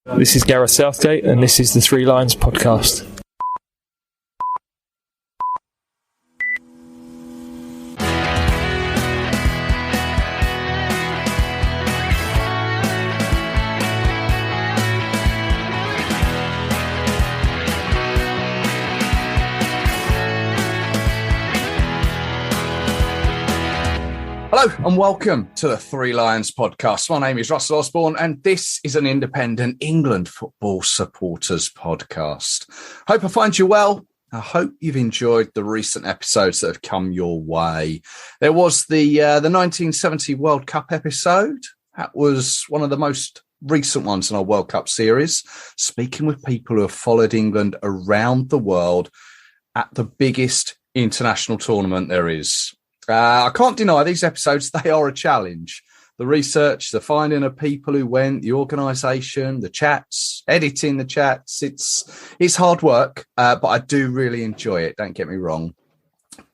This is Gareth Southgate, and this is the Three Lions podcast. Hello and welcome to the Three Lions podcast. My name is Russell Osborne and this is an independent England football supporters podcast. Hope I find you well. I hope you've enjoyed the recent episodes that have come your way. There was the 1970 World Cup episode. That was one of the most recent ones in our World Cup series, speaking with people who have followed England around the world at the biggest international tournament there is. I can't deny these episodes, they are a challenge. The research, the finding of people who went, the organisation, the chats, editing the chats, it's hard work, but I do really enjoy it, don't get me wrong.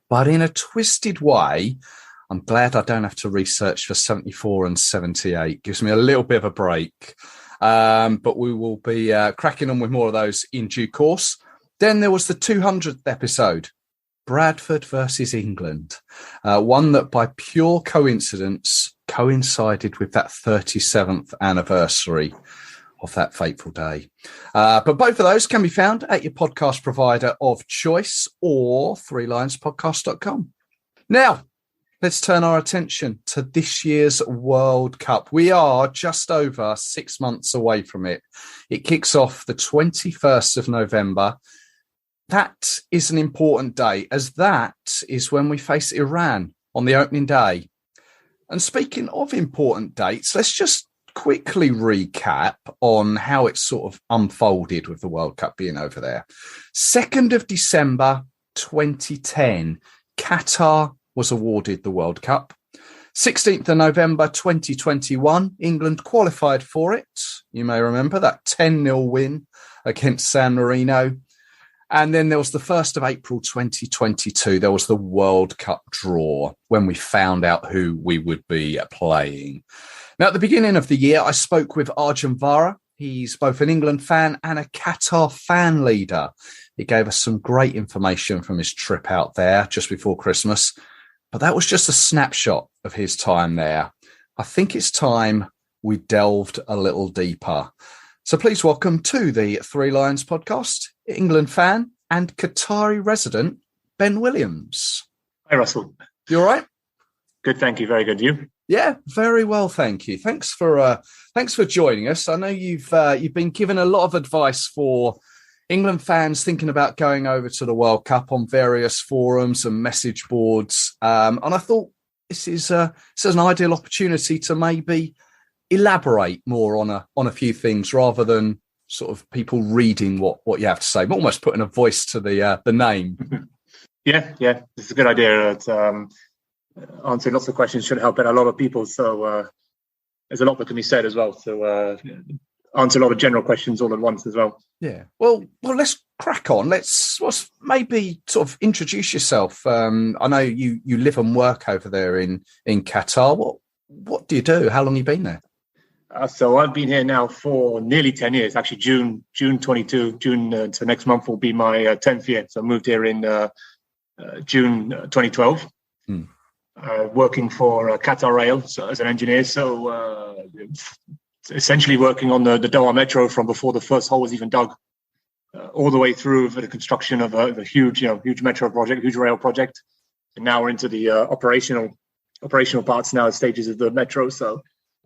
But in a twisted way, I'm glad I don't have to research for 74 and 78. Gives me a little bit of a break. But we will be cracking on with more of those in due course. Then there was the 200th episode. Bradford versus England, one that by pure coincidence coincided with that 37th anniversary of that fateful day. But both of those can be found at your podcast provider of choice or threelionspodcast.com. Now, let's turn our attention to this year's World Cup. We are just over 6 months away from it. It kicks off the 21st of November. That is an important day, as that is when we face Iran on the opening day. And speaking of important dates, let's just quickly recap on how it sort of unfolded with the World Cup being over there. 2nd of December 2010, Qatar was awarded the World Cup. 16th of November 2021, England qualified for it. You may remember that 10-0 win against San Marino. And then there was the 1st of April 2022. There was the World Cup draw when we found out who we would be playing. Now, at the beginning of the year, I spoke with Arjun Vara. He's both an England fan and a Qatar fan leader. He gave us some great information from his trip out there just before Christmas. But that was just a snapshot of his time there. I think it's time we delved a little deeper. So please welcome to the Three Lions podcast, England fan and Qatari resident, Ben Williams. Hi, Russell. You all right? Good, thank you. Very good. You? Yeah, very well, thank you. Thanks for joining us. I know you've been given a lot of advice for England fans thinking about going over to the World Cup on various forums and message boards, and I thought this is an ideal opportunity to maybe elaborate more on a few things rather than sort of people reading what you have to say, but almost putting a voice to the name. Yeah, it's a good idea. Answering lots of questions should help out a lot of people. So there's a lot that can be said as well. So answer a lot of general questions all at once as well. Yeah. Well, let's crack on. Let's maybe sort of introduce yourself. I know you live and work over there in Qatar. What do you do? How long have you been there? So I've been here now for nearly 10 years. Actually, June 22, so next month will be my 10th year. So I moved here in June 2012, working for Qatar Rail as an engineer. So essentially working on the Doha Metro from before the first hole was even dug, all the way through for the construction of a huge metro project, huge rail project. And now we're into the operational parts now, stages of the metro. So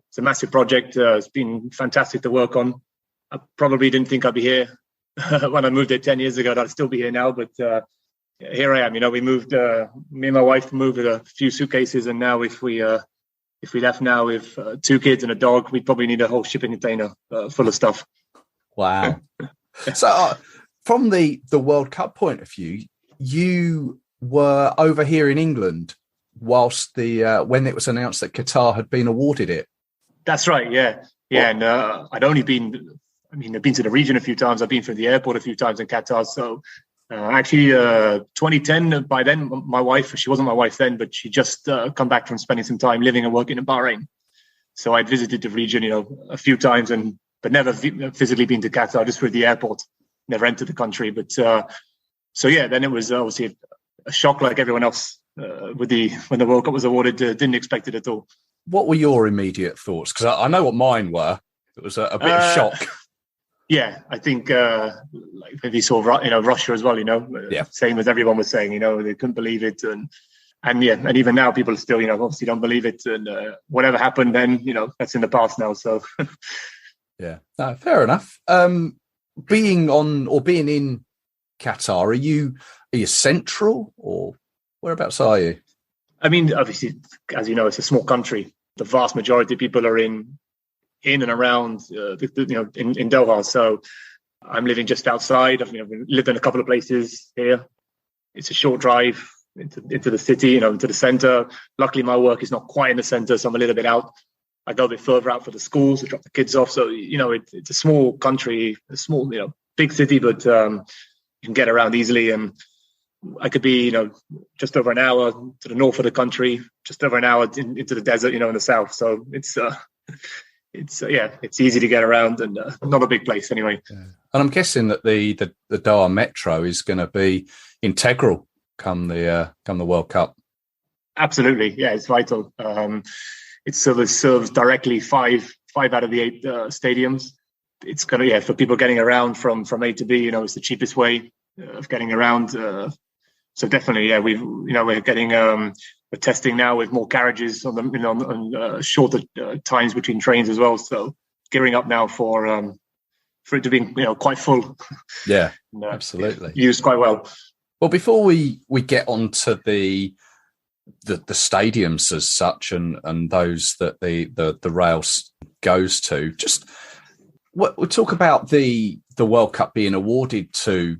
it's a massive project. It's been fantastic to work on. I probably didn't think I'd be here when I moved here 10 years ago. That I'd still be here now, but here I am. We moved. Me and my wife moved with a few suitcases, and now if we left now with 2 kids and a dog, we'd probably need a whole shipping container full of stuff. Wow. So from the World Cup point of view, you were over here in England whilst when it was announced that Qatar had been awarded it. That's right, yeah. And I'd only been, I've been to the region a few times. I've been from the airport a few times in Qatar. So actually, 2010, by then, my wife, she wasn't my wife then, but she just come back from spending some time living and working in Bahrain. So I'd visited the region, a few times and but never physically been to Qatar, just through the airport. Never entered the country, but so yeah. Then it was obviously a shock, like everyone else, when the World Cup was awarded. Didn't expect it at all. What were your immediate thoughts? Because I know what mine were. It was a bit of shock. Yeah, I think like maybe sort of Russia as well. Same as everyone was saying. They couldn't believe it, and even now people still obviously don't believe it. And whatever happened then, that's in the past now. So yeah, no, fair enough. Being in Qatar, are you central, or whereabouts are you? I mean, obviously, as you know, it's a small country. The vast majority of people are in and around in Doha. So I'm living just outside. I've lived in a couple of places here. It's a short drive into the city, into the centre. Luckily, my work is not quite in the centre, so I'm a little bit out. I go a bit further out for the schools to drop the kids off. So, it's a small country, a small, big city, but you can get around easily. And I could be, just over an hour to the north of the country, just over an hour into the desert, in the south. So it's easy to get around, and not a big place anyway. Yeah. And I'm guessing that the Doha Metro is going to be integral come the World Cup. Absolutely, yeah, it's vital. It serves directly five out of the 8 stadiums. It's going to, for people getting around from A to B, it's the cheapest way of getting around. So definitely, we're getting we're testing now with more carriages on shorter times between trains as well. So gearing up now for it to be quite full. Yeah, absolutely, used quite well. Well, before we get onto the stadiums as such and those that the rail goes to, just we'll talk about the World Cup being awarded to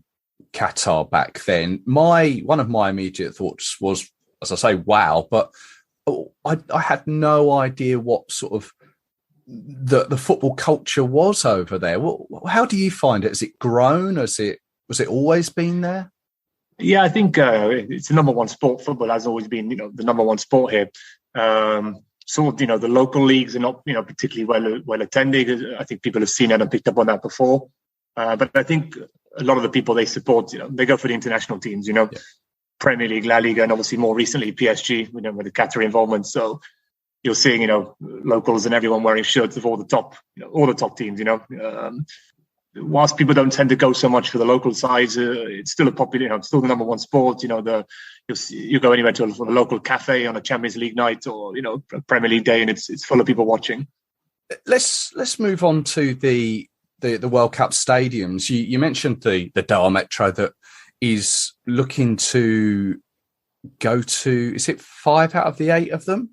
Qatar back then. One of my immediate thoughts was, as I say, wow, but I had no idea what sort of the football culture was over there. How do you find it? Has it grown? Was it always been there? Yeah, I think it's the number one sport. Football has always been, the number one sport here. The local leagues are not, particularly well attended. I think people have seen that and picked up on that before. But I think a lot of the people they support, they go for the international teams, yeah. Premier League, La Liga, and obviously more recently PSG, with the Qatari involvement. So you're seeing, locals and everyone wearing shirts of all the top teams, whilst people don't tend to go so much for the local sides, it's still a popular, it's still the number one sport. You go anywhere to a local cafe on a Champions League night or a Premier League day, and it's full of people watching. Let's move on to the World Cup stadiums. You mentioned the Doha Metro that is looking to go to. Is it 5 out of the 8 of them?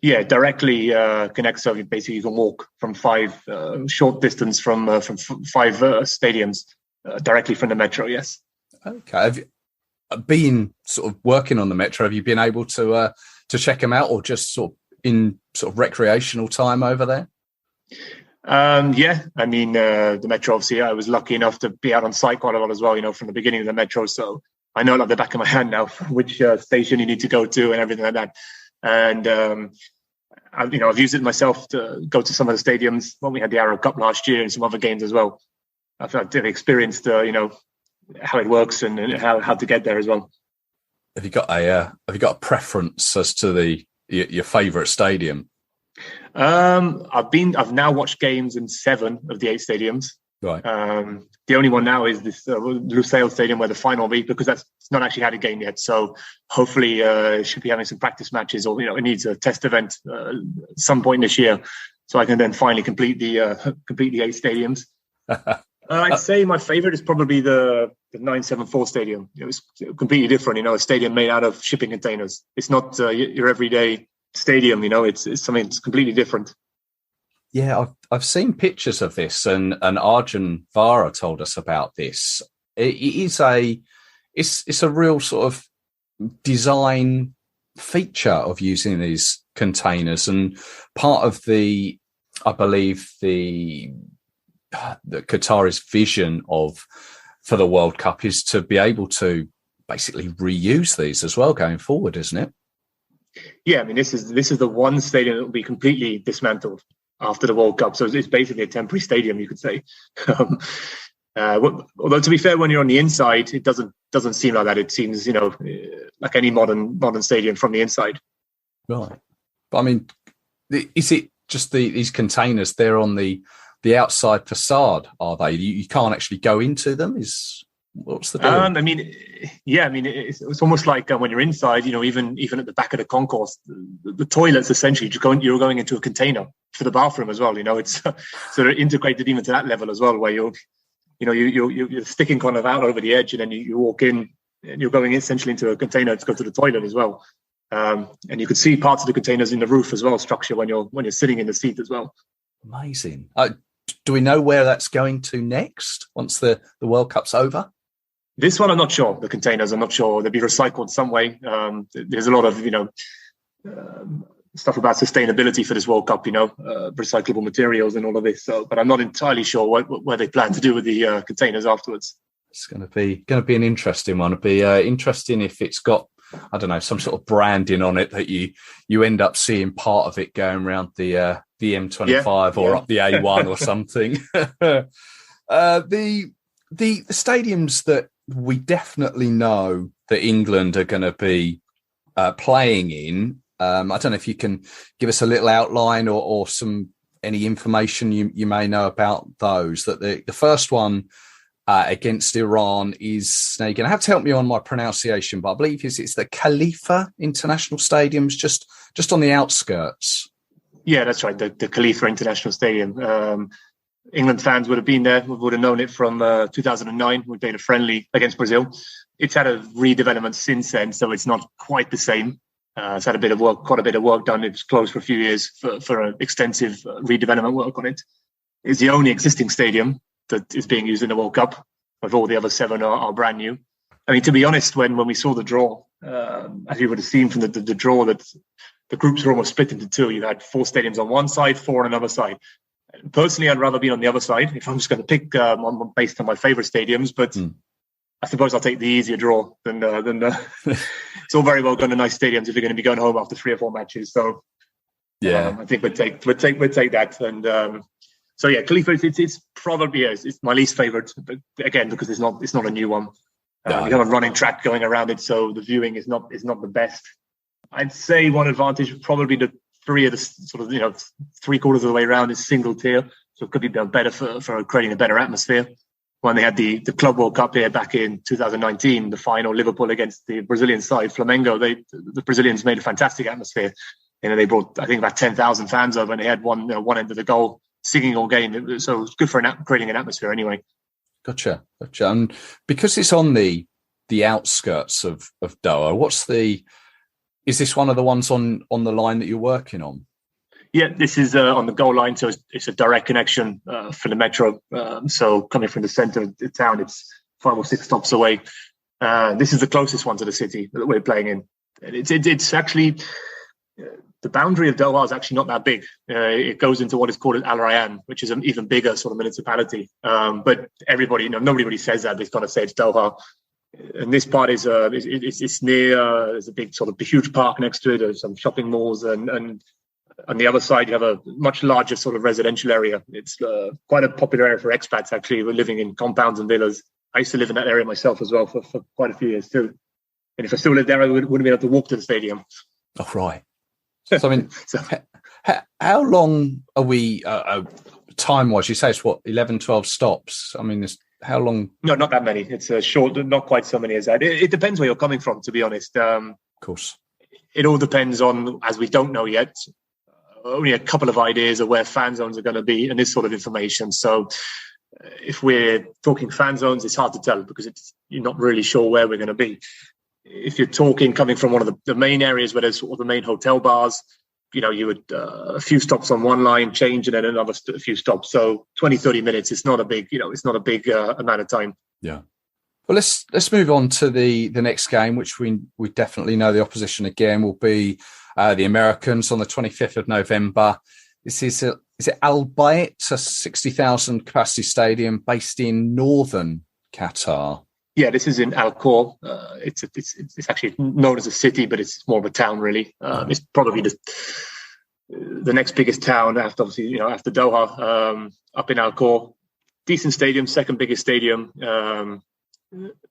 Yeah, directly connects. So basically, you can walk from 5 short distance from 5 stadiums directly from the metro. Yes. Okay. Have you been sort of working on the metro? Have you been able to check them out, or just sort of recreational time over there? Yeah, I mean the metro. Obviously, I was lucky enough to be out on site quite a lot as well. From the beginning of the metro, so I know like the back of my hand now which station you need to go to and everything like that. And I've used it myself to go to some of the stadiums when we had the Arab Cup last year and some other games as well. I've experienced how it works and how to get there as well. Have you got a preference as to your favourite stadium? I've now watched games in 7 of the 8 stadiums. Right. The only one now is this Lusail Stadium where the final will be, because that's not actually had a game yet. So hopefully should be having some practice matches, or it needs a test event at some point this year, so I can then finally complete the 8 stadiums. I'd say my favourite is probably the 974 Stadium. It's completely different, a stadium made out of shipping containers. It's not your everyday stadium, it's something that's completely different. Yeah, I've seen pictures of this, and Arjun Vara told us about this. It's a real sort of design feature of using these containers, and part of I believe the Qatari's vision for the World Cup is to be able to basically reuse these as well going forward, isn't it? Yeah, I mean this is the one stadium that will be completely dismantled. after the World Cup. So it's basically a temporary stadium, you could say. Although to be fair, when you're on the inside, it doesn't seem like that. It seems, like any modern stadium from the inside. Right. But I mean, is it just these containers? They're on the outside facade, are they? You can't actually go into them. What's the deal? It's almost like when you're inside, even at the back of the concourse, the toilets essentially you're going into a container for the bathroom as well. It's sort of integrated even to that level as well, where you're sticking kind of out over the edge, and then you walk in and you're going essentially into a container to go to the toilet as well. And you could see parts of the containers in the roof as well, structure when you're sitting in the seat as well. Amazing. Do we know where that's going to next once the World Cup's over? This one, I'm not sure. The containers, I'm not sure. They'll be recycled some way. There's a lot of, stuff about sustainability for this World Cup, recyclable materials and all of this. So, but I'm not entirely sure what they plan to do with the containers afterwards. It's going to be an interesting one. It'll be interesting if it's got, I don't know, some sort of branding on it that you end up seeing part of it going around the M25 or up the A1 or something. The stadiums that we definitely know that England are going to be playing in. I don't know if you can give us a little outline or any information you may know about those. That the first one against Iran is, now you're going to have to help me on my pronunciation, but I believe it's the Khalifa International Stadium's just on the outskirts. Yeah, that's right. The Khalifa International Stadium. England fans would have been there, would have known it from 2009. We played a friendly against Brazil. It's had a redevelopment since then, so it's not quite the same. It's had quite a bit of work done. It was closed for a few years for an extensive redevelopment work on it. It's the only existing stadium that is being used in the World Cup. Of all the other 7 are brand new. I mean, to be honest, when we saw the draw, as you would have seen from the draw, that the groups were almost split into 2. You had 4 stadiums on one side, 4 on another side. Personally, I'd rather be on the other side if I'm just going to pick based on my favourite stadiums. But I suppose I'll take the easier draw than it's all very well going to nice stadiums if you're going to be going home after 3 or 4 matches. So yeah, I think we'd take that. And so yeah, Khalifa, it's probably it's my least favourite, but again because it's not a new one. You have a running track going around it, so the viewing is not the best. I'd say one advantage would probably be the 3 of the sort of 3/4 of the way around is single tier, so it could be better for creating a better atmosphere. When they had the Club World Cup here back in 2019, the final, Liverpool against the Brazilian side, Flamengo, the Brazilians made a fantastic atmosphere. They brought, I think, about 10,000 fans over, and they had one end of the goal singing all game. So it was good for creating an atmosphere anyway. Gotcha. And because it's on the outskirts of Doha, is this one of the ones on the line that you're working on? Yeah, this is on the goal line, so it's a direct connection for the metro. So coming from the centre of the town, it's 5 or 6 stops away. This is the closest one to the city that we're playing in. It's actually the boundary of Doha is actually not that big. It goes into what is called Al Rayyan, which is an even bigger sort of municipality. But everybody, nobody really says that. They kind of say it's Doha. And this part is it's near. There's a big sort of huge park next to it. There's some shopping malls, and on the other side you have a much larger sort of residential area. It's quite a popular area for expats. Actually, we're living in compounds and villas. I used to live in that area myself as well for quite a few years too. And if I still lived there, I wouldn't be able to walk to the stadium. Oh right. So I mean, how long are we time-wise? You say it's what 11, 12 stops. I mean, how long? No, not that many. It's short, not quite so many as that. It depends where you're coming from, to be honest. Of course. It all depends on, as we don't know yet, only a couple of ideas of where fan zones are going to be and this sort of information. So if we're talking fan zones, it's hard to tell because you're not really sure where we're going to be. If you're talking coming from one of the main areas where there's sort of the main hotel bars, you would a few stops on one line, change, and then another a few stops. So 20, 30 minutes. It's not a big, amount of time. Yeah. Well, let's move on to the next game, which we definitely know the opposition again will be the Americans on the 25th of November. This is it Al Bayt, a 60,000 capacity stadium based in northern Qatar. Yeah, this is in Al Khor. It's actually known as a city, but it's more of a town, really. It's probably the next biggest town after Doha, up in Al Khor. Decent stadium, second biggest stadium.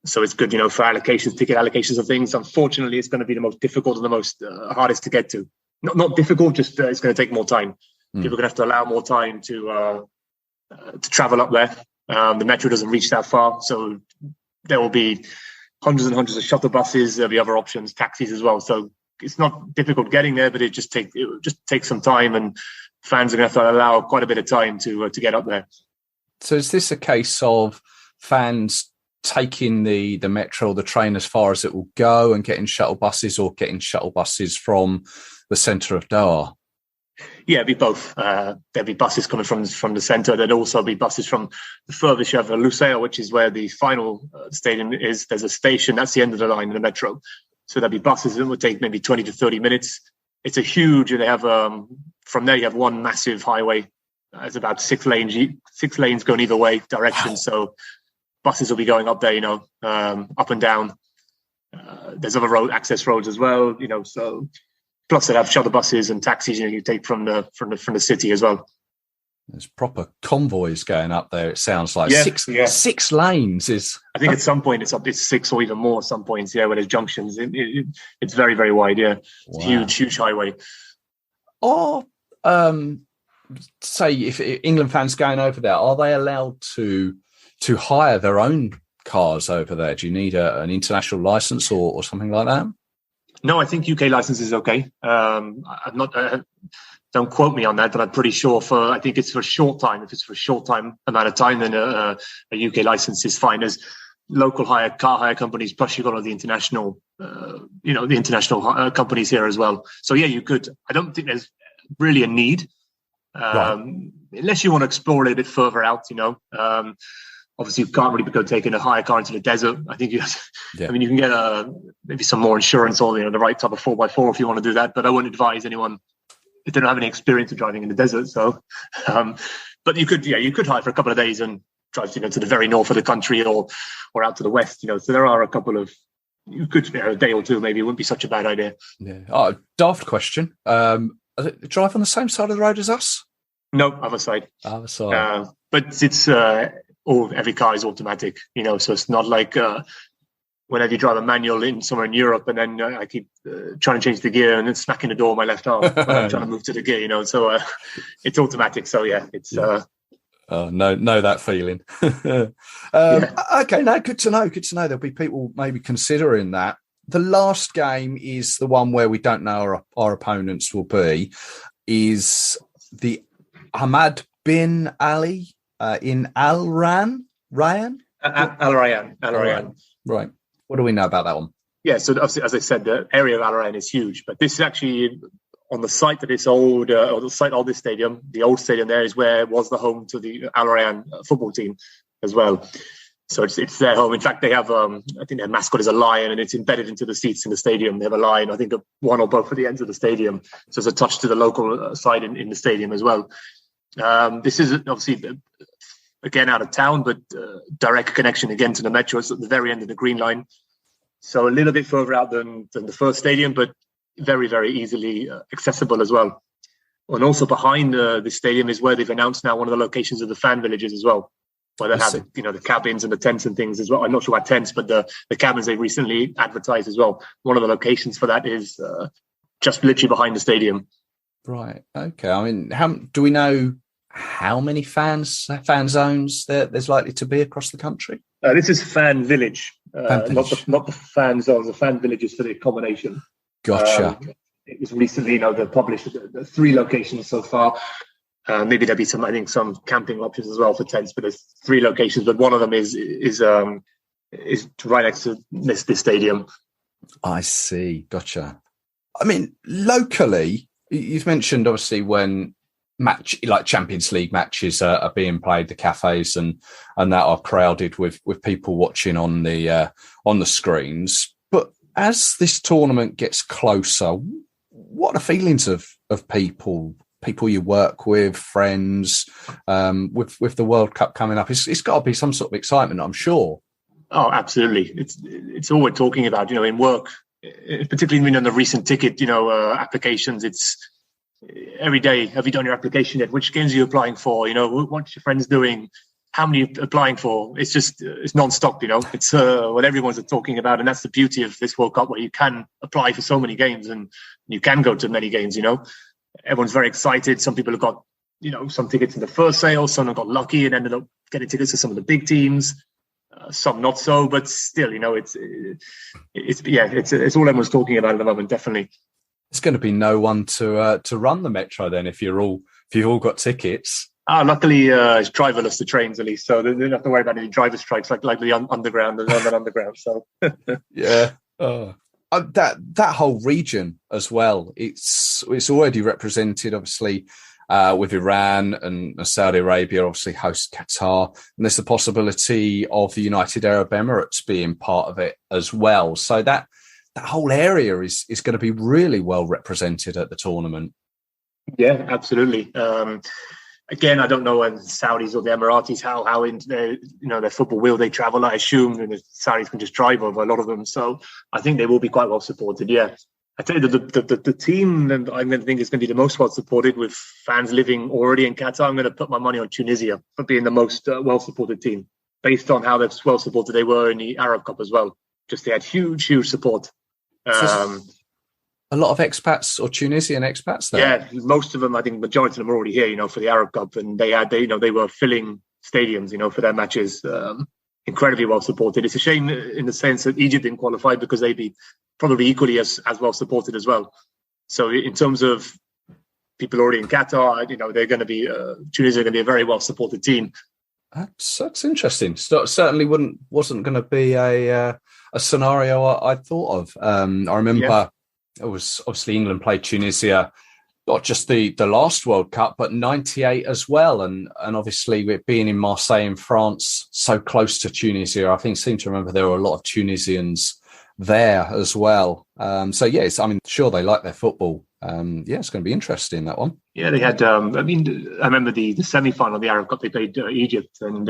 So it's good, for allocations, ticket allocations of things. Unfortunately, it's going to be the most difficult and the most hardest to get to. Not difficult, just it's going to take more time. People are going to have to allow more time to travel up there. The metro doesn't reach that far, so there will be hundreds and hundreds of shuttle buses. There'll be other options, taxis as well. So it's not difficult getting there, but it just takes some time, and fans are going to have to allow quite a bit of time to get up there. So is this a case of fans taking the metro or the train as far as it will go and getting shuttle buses, or getting shuttle buses from the centre of Doha? Yeah, it'd be both. There'd be buses coming from the centre. There'd also be buses from the furthest you have Lusail, which is where the final stadium is. There's a station, that's the end of the line in the metro. So there'd be buses that would take maybe 20 to 30 minutes. It's a huge, and they have, from there you have one massive highway. It's about 6 lanes going either way direction. Wow. So buses will be going up there, up and down. There's other access roads as well, so plus they have shuttle buses and taxis, you take from the city as well. There's proper convoys going up there. It sounds like 6 lanes is. I think at some point it's 6 or even more. At some points, where there's junctions. It's very, very wide. Yeah, it's a huge highway. Or say if England fans going over there, are they allowed to hire their own cars over there? Do you need an international license or something like that? No, I think UK license is okay. I'm not. Don't quote me on that, but I'm pretty sure I think it's for a short time. If it's for a short time amount of time, then a UK license is fine. There's local car hire companies, plus you've got all the international, companies here as well. So yeah, you could. I don't think there's really a need, unless you want to explore a little bit further out. Obviously, you can't really go taking a hire car into the desert. I think you can get maybe some more insurance or the right type of 4x4 if you want to do that. But I wouldn't advise anyone if they don't have any experience of driving in the desert. So, but you could hire for a couple of days and drive to the very north of the country or out to the west. So there are a couple of you could a day or two maybe. It wouldn't be such a bad idea. Yeah. Daft question. Drive on the same side of the road as us? No, other side. But it's. Every car is automatic, so it's not like whenever you drive a manual in somewhere in Europe and then I keep trying to change the gear and then smacking the door with my left arm when I'm trying to move to the gear, so it's automatic. So yeah, it's know that feeling. Okay, no, good to know. There'll be people maybe considering that. The last game is the one where we don't know our opponents will be, is the Ahmad bin Ali in Al Rayyan. Al Rayyan. Right. What do we know about that one? Yeah, so obviously, as I said, the area of Al Rayyan is huge, but this is actually on the site of this old, or the site of this stadium. The old stadium there is where was the home to the Al Rayyan football team as well. So it's their home. In fact, they have, I think their mascot is a lion, and it's embedded into the seats in the stadium. They have a lion, I think, at one or both of the ends of the stadium. So it's a touch to the local side in the stadium as well. This is obviously, again, out of town, but direct connection again to the metro. It's at the very end of the Green Line. So a little bit further out than the first stadium, but very, very easily accessible as well. And also behind the stadium is where they've announced now one of the locations of the fan villages as well, where they have the cabins and the tents and things as well. I'm not sure about tents, but the cabins they recently advertised as well. One of the locations for that is just literally behind the stadium. Right. Okay. I mean, do we know how many fan zones there's likely to be across the country? This is fan village, not the fan zones. The fan villages for the accommodation. Gotcha. It was recently, they published 3 locations so far. Maybe there'll be some camping options as well for tents, but there's 3 locations. But one of them is right next to this stadium. I see. Gotcha. I mean, locally, you've mentioned obviously when Champions League matches are being played, the cafes and that are crowded with people watching on the screens. But as this tournament gets closer, what are feelings of people you work with, friends, with the World Cup coming up? It's got to be some sort of excitement, I'm sure. Oh, absolutely. It's all we're talking about, in work, particularly on the recent ticket, applications. every day, have you done your application yet? Which games are you applying for? What's your friends doing? How many are you applying for? It's non-stop, it's what everyone's talking about. And that's the beauty of this World Cup, where you can apply for so many games and you can go to many games, Everyone's very excited. Some people have got, some tickets in the first sale. Some have got lucky and ended up getting tickets to some of the big teams. Some not so, but still, it's all everyone's talking about at the moment, definitely. It's going to be no one to run the metro then if you've all got tickets. Luckily, it's driverless, the trains at least, so they don't have to worry about any driver strikes like the underground, the London Underground. So yeah, that whole region as well. It's already represented, obviously, with Iran and Saudi Arabia, obviously host Qatar, and there's the possibility of the United Arab Emirates being part of it as well. So that whole area is going to be really well represented at the tournament. Yeah, absolutely. Again, I don't know when the Saudis or the Emiratis how into their football will they travel. I assume the Saudis can just drive over a lot of them, so I think they will be quite well supported. Yeah, I tell you, the team that I'm going to think is going to be the most well supported, with fans living already in Qatar. I'm going to put my money on Tunisia for being the most well supported team, based on how well supported they were in the Arab Cup as well. Just they had huge support. A lot of expats or Tunisian expats there. Yeah, most of them, I think majority of them are already here, for the Arab Cup, and they were filling stadiums, for their matches. Incredibly well supported. It's a shame in the sense that Egypt didn't qualify, because they'd be probably equally as well supported as well. So in terms of people already in Qatar, they're going to be Tunisia are going to be a very well supported team. That's interesting. Certainly wasn't going to be a scenario I thought of. I remember it was obviously England played Tunisia, not just the last World Cup, but 98 as well. And obviously with being in Marseille in France, so close to Tunisia, I seem to remember there were a lot of Tunisians there as well. So yes, sure they like their football. It's going to be interesting, that one. Yeah, they had. I remember the semi-final of the Arab Cup. They played Egypt, and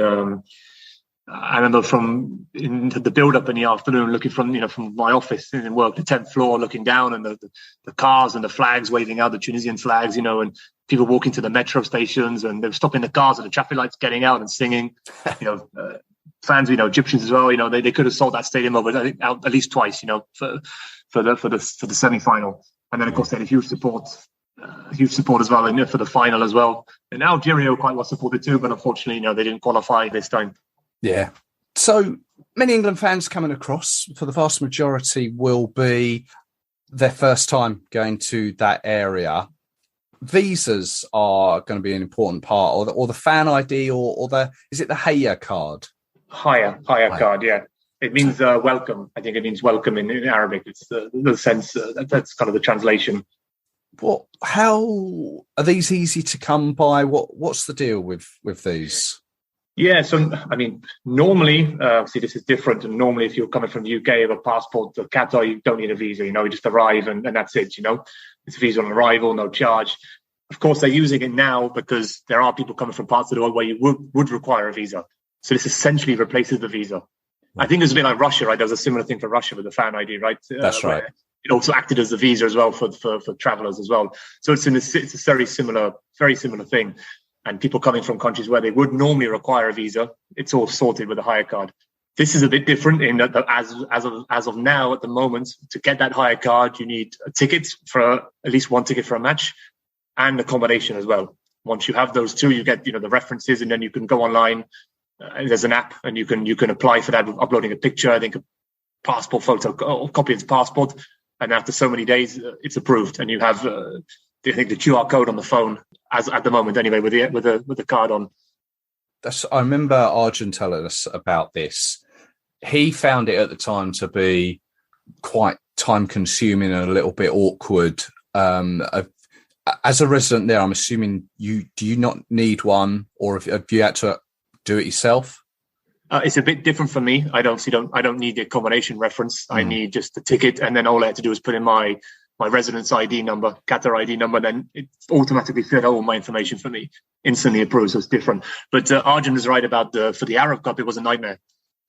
I remember from in the build-up in the afternoon, looking from my office in work, the 10th floor, looking down, and the cars and the flags waving out, the Tunisian flags, and people walking to the metro stations, and they were stopping the cars at the traffic lights, getting out and singing. Fans, Egyptians as well. They could have sold that stadium over, I think, at least twice. For the semi-final, and then of course they had huge support as well, and for the final as well. And Algeria were quite well supported too, but unfortunately, they didn't qualify this time. Yeah. So many England fans coming across, for the vast majority, will be their first time going to that area. Visas are going to be an important part, or the fan ID, or is it the Haya card? Haya card, yeah. It means welcome. I think it means welcome in Arabic. It's the sense that's kind of the translation. How are these easy to come by? What's the deal with these? Yeah, so normally, see, this is different. And normally, if you're coming from the UK with a passport to Qatar, you don't need a visa. You just arrive and that's it. It's a visa on arrival, no charge. Of course, they're using it now because there are people coming from parts of the world where you would require a visa. So this essentially replaces the visa. I think it's a bit like Russia, right? There was a similar thing for Russia with the fan ID, right? That's right. It also acted as the visa as well for travelers as well. So it's a very similar thing. And people coming from countries where they would normally require a visa, it's all sorted with a hire card. This is a bit different in that as of now, at the moment, to get that hire card, you need a ticket for at least one ticket for a match and accommodation as well. Once you have those two, you get the references, and then you can go online. There's an app, and you can apply for that with uploading a picture, I think a passport photo, or copy of the passport, and after so many days, it's approved, and you have I think the QR code on the phone as at the moment anyway with the card on. I remember Arjun telling us about this. He found it at the time to be quite time consuming and a little bit awkward. As a resident there, I'm assuming do you not need one, or have you had to do it yourself? It's a bit different for me. I don't need the accommodation reference. I need just the ticket, and then all I had to do is put in my residence ID number, Qatar ID number, then it automatically filled out all my information for me, instantly approved. So it's different. But Arjun is right about for the Arab Cup, it was a nightmare.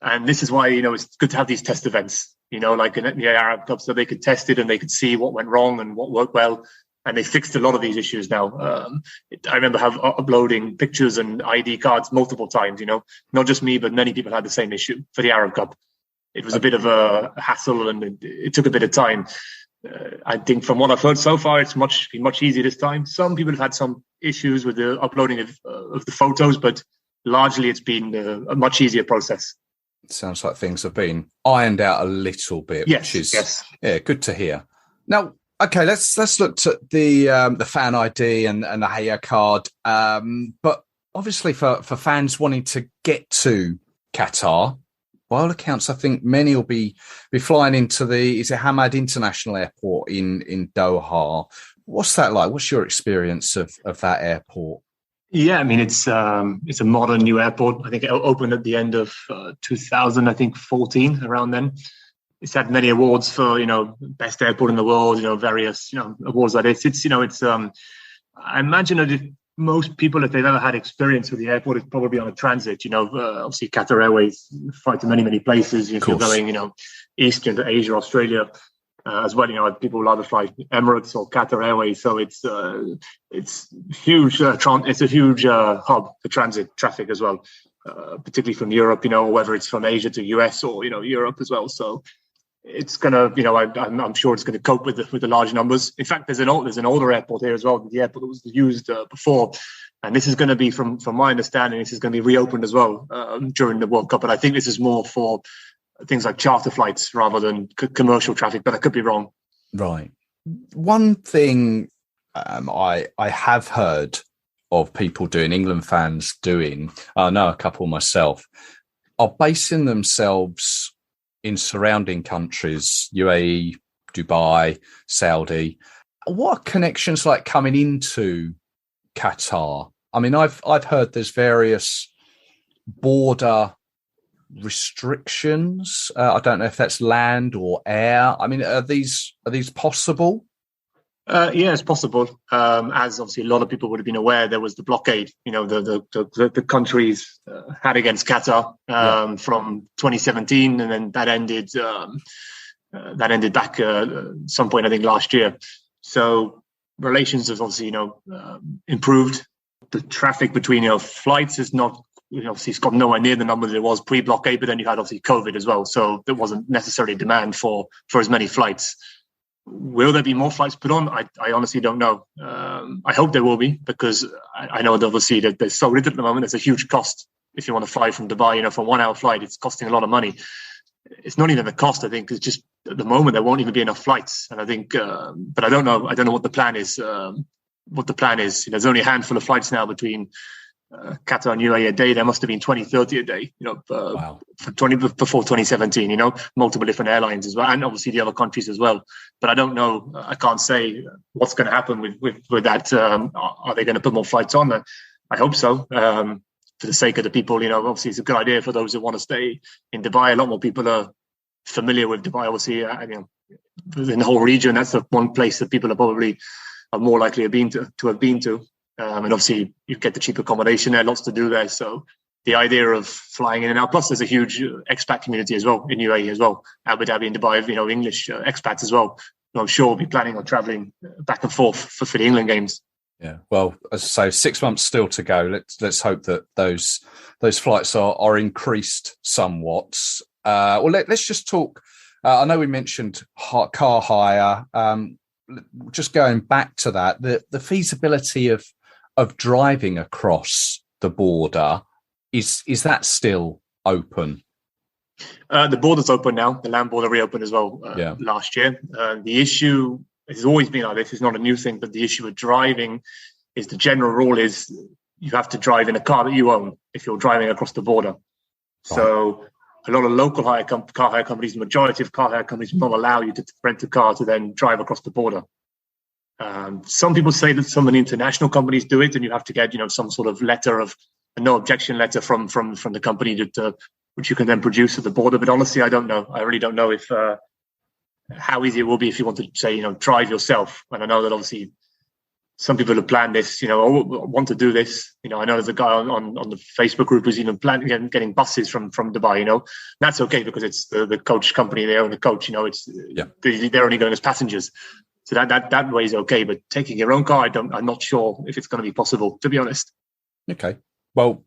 And this is why, it's good to have these test events, like in the Arab Cup, so they could test it and they could see what went wrong and what worked well. And they fixed a lot of these issues now. I remember uploading pictures and ID cards multiple times, not just me, but many people had the same issue for the Arab Cup. It was a bit of a hassle and it took a bit of time. I think from what I've heard so far, it's much easier this time. Some people have had some issues with the uploading of the photos, but largely it's been a much easier process. It sounds like things have been ironed out a little bit, which is good to hear. Now, okay, let's look at the fan ID and the Haya card. But obviously for fans wanting to get to Qatar, by all accounts, I think many will be flying into the Hamad International Airport in Doha. What's that like? What's your experience of that airport? Yeah, I mean, it's a modern new airport. I think it opened at the end of 2014, around then. It's had many awards for, best airport in the world, various, awards like this. I imagine that if most people, if they've ever had experience with the airport, it's probably on a transit. Obviously Qatar Airways fly to many, many places. If you're going, east into Asia, Australia, as well. People will either fly Emirates or Qatar Airways. So it's huge. It's a huge hub for transit traffic as well, particularly from Europe. Whether it's from Asia to US or Europe as well. So it's gonna, I'm sure it's going to cope with the large numbers. In fact, there's an older airport here as well, the airport that was used before, and this is going to be, from my understanding, this is going to be reopened as well during the World Cup. But I think this is more for things like charter flights rather than commercial traffic. But I could be wrong. Right. One thing I have heard of people doing, England fans doing, I know a couple myself, are basing themselves in surrounding countries, UAE, Dubai, Saudi. What are connections like coming into Qatar? I mean, I've heard there's various border restrictions. I don't know if that's land or air. I mean, are these possible? Yeah, it's possible. As obviously a lot of people would have been aware, there was the blockade, the countries had against Qatar from 2017, and then that ended back some point, I think, last year. So relations have obviously, improved. The traffic between, flights is not, obviously it's got nowhere near the number that it was pre-blockade, but then you had obviously COVID as well. So there wasn't necessarily demand for as many flights. Will there be more flights put on? I honestly don't know. I hope there will be, because I know that obviously that they're so little at the moment. There's a huge cost if you want to fly from Dubai. For a 1 hour flight, it's costing a lot of money. It's not even the cost. I think it's just at the moment there won't even be enough flights. And I think, but I don't know. I don't know what the plan is. There's only a handful of flights now between Qatar and UAE a day. There must have been 20, 30 a day, wow. Before 2017, multiple different airlines as well, and obviously the other countries as well. But I don't know. I can't say what's going to happen with that. Are they going to put more flights on? I hope so. For the sake of the people, obviously it's a good idea for those who want to stay in Dubai. A lot more people are familiar with Dubai, obviously, in the whole region. That's the one place that people are more likely to have been to. And obviously you get the cheap accommodation there, lots to do there. So the idea of flying in and out, plus there's a huge expat community as well in UAE as well, Abu Dhabi and Dubai, English expats as well. I'm sure we'll be planning on traveling back and forth for the England games. Yeah, well, so 6 months still to go. Let's hope that those flights are increased somewhat. Let's just talk. I know we mentioned car hire. Just going back to that, the feasibility of driving across the border, is that still open? The border's open now. The land border reopened as well last year. The issue has always been like this. It's not a new thing, but the issue with driving is the general rule is you have to drive in a car that you own if you're driving across the border. Right. So a lot of local car hire companies, the majority of car hire companies will not allow you to rent a car to then drive across the border. Some people say that some of the international companies do it, and you have to get, some sort of letter of a no objection letter from the company that which you can then produce at the border. But honestly, I don't know. I really don't know if how easy it will be if you want to say, drive yourself. And I know that obviously some people have planned this, want to do this. I know there's a guy on the Facebook group who's even planning getting buses from Dubai. That's okay because it's the coach company. They own the coach. They're only going as passengers. So that way is okay. But taking your own car, I'm not sure if it's going to be possible, to be honest. Okay. Well,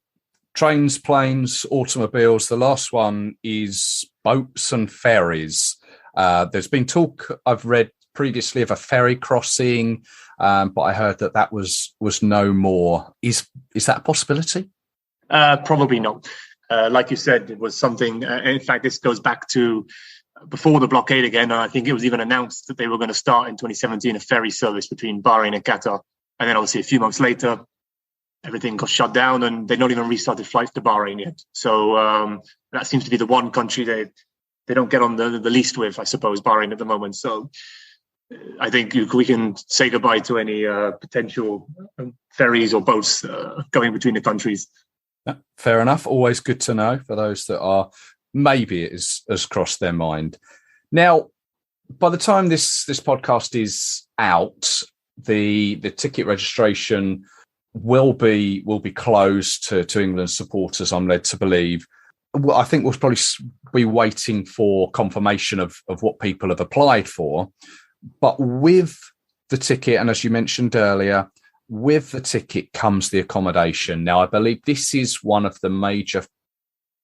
trains, planes, automobiles. The last one is boats and ferries. There's been talk I've read previously of a ferry crossing, but I heard that was no more. Is that a possibility? Probably not. Like you said, it was something. In fact, this goes back to before the blockade again. And I think it was even announced that they were going to start in 2017 a ferry service between Bahrain and Qatar. And then obviously a few months later, everything got shut down and they not even restarted flights to Bahrain yet. So that seems to be the one country they don't get on the least with, I suppose, Bahrain at the moment. So I think we can say goodbye to any potential ferries or boats going between the countries. Fair enough. Always good to know for those that are maybe it has crossed their mind. Now, by the time this podcast is out, the ticket registration will be closed to England supporters, I'm led to believe. Well, I think we'll probably be waiting for confirmation of what people have applied for. But with the ticket, and as you mentioned earlier, with the ticket comes the accommodation. Now, I believe this is one of the major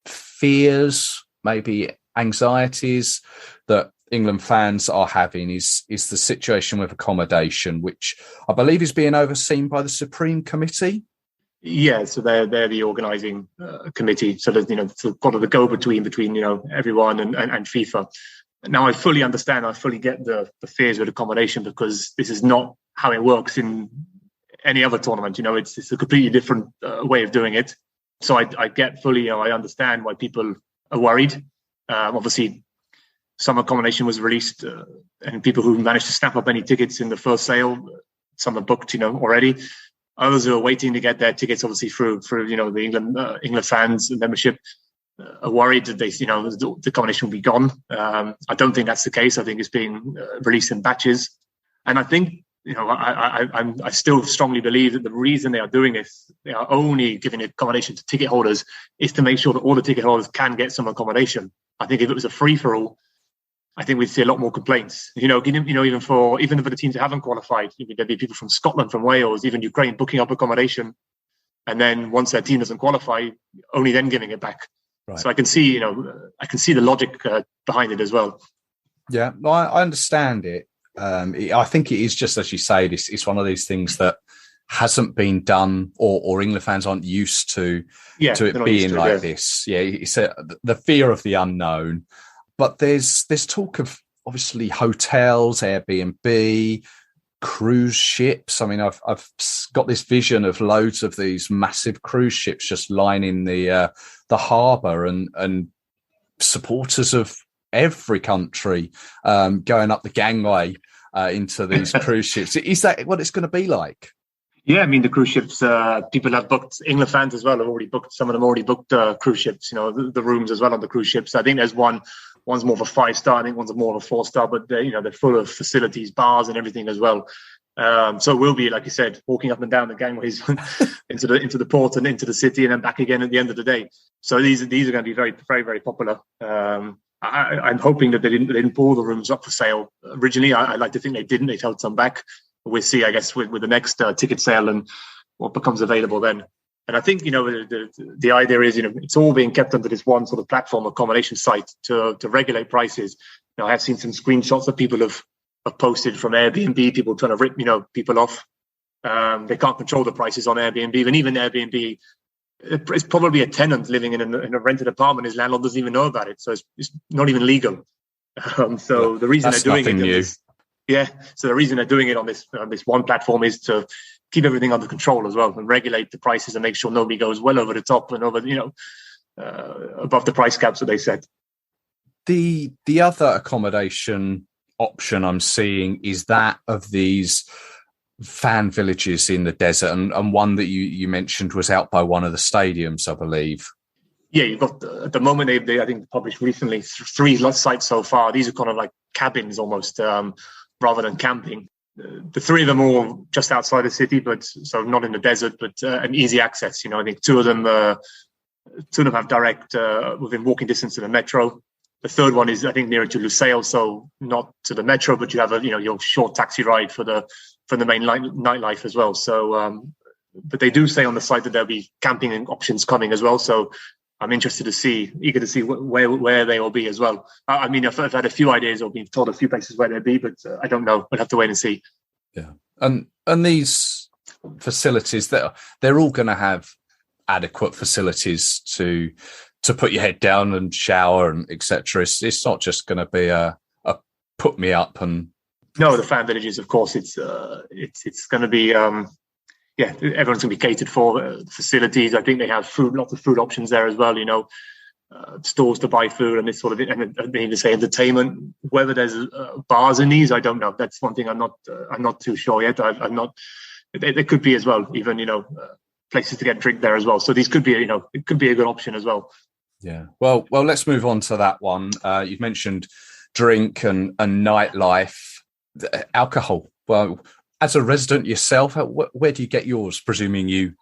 fears, maybe anxieties that England fans are having is the situation with accommodation, which I believe is being overseen by the Supreme Committee. Yeah, so they're the organising committee. So there's sort of the go-between between everyone and FIFA. Now I fully understand. I fully get the fears with accommodation because this is not how it works in any other tournament. It's a completely different way of doing it. So I get fully. I understand why people are worried. Obviously, some accommodation was released, and people who managed to snap up any tickets in the first sale, some are booked, already. Others who are waiting to get their tickets, obviously through the England fans membership, are worried that the accommodation will be gone. I don't think that's the case. I think it's being released in batches, and I think I still strongly believe that the reason they are doing this, they are only giving accommodation to ticket holders, is to make sure that all the ticket holders can get some accommodation. I think if it was a free for all, I think we'd see a lot more complaints. Even for the teams that haven't qualified, there'd be people from Scotland, from Wales, even Ukraine booking up accommodation, and then once their team doesn't qualify, only then giving it back. Right. So I can see, the logic behind it as well. Yeah, I understand it. I think it is just as you say. It's one of these things that hasn't been done, or England fans aren't used to it being like this. Yeah, it's the fear of the unknown. But there's talk of obviously hotels, Airbnb, cruise ships. I mean, I've got this vision of loads of these massive cruise ships just lining the harbour, and supporters of every country going up the gangway into these cruise ships. Is that what it's going to be like? Yeah, I mean, the cruise ships, people have booked, England fans as well have already booked, some of them already booked cruise ships, the rooms as well on the cruise ships. I think there's one's more of a 5-star, I think one's more of a 4-star, but they're full of facilities, bars and everything as well. So it will be, like you said, walking up and down the gangways into the port and into the city and then back again at the end of the day. So these are going to be very, very, very popular. I'm hoping that they didn't pull the rooms up for sale originally. I like to think they didn't. They've held some back. We'll see, I guess, with the next ticket sale and what becomes available then. And I think, the idea is, it's all being kept under this one sort of platform accommodation site to regulate prices. Now, I have seen some screenshots that people have posted from Airbnb, people trying to rip, people off. They can't control the prices on Airbnb. And even Airbnb, it's probably a tenant living in a rented apartment. His landlord doesn't even know about it. So it's not even legal. So the reason they're doing it... So the reason they're doing it on this one platform is to keep everything under control as well and regulate the prices and make sure nobody goes well over the top and over, above the price caps that they set. The other accommodation option I'm seeing is that of these fan villages in the desert, and one that you mentioned was out by one of the stadiums, I believe. Yeah, you've got at the moment they I think published recently 3 sites so far. These are kind of like cabins almost. Rather than camping. The 3 of them are all just outside the city, but so not in the desert, but an easy access. I think 2 of them have direct within walking distance to the metro. The third one is, I think, nearer to Lusail, so not to the metro, but you have your short taxi ride for the main nightlife as well. So, but they do say on the site that there'll be camping options coming as well. So I'm eager to see where they will be as well. I mean, I've had a few ideas or been told a few places where they'll be, but I don't know. We'll have to wait and see. Yeah, and these facilities, they're all going to have adequate facilities to put your head down and shower and etc. It's not just going to be a put me up and. No, the fan villages, of course, it's going to be everyone's going to be catered for. Facilities, I think they have lots of food options there as well. Stores to buy food and this sort of it, and I mean to say entertainment. Whether there's bars in these, I don't know. That's one thing I'm not too sure yet. I'm not. There could be as well, even places to get drink there as well. So these could be it could be a good option as well. Yeah. Well, let's move on to that one. You've mentioned drink and nightlife, alcohol. Well, as a resident yourself, where do you get yours? Presuming you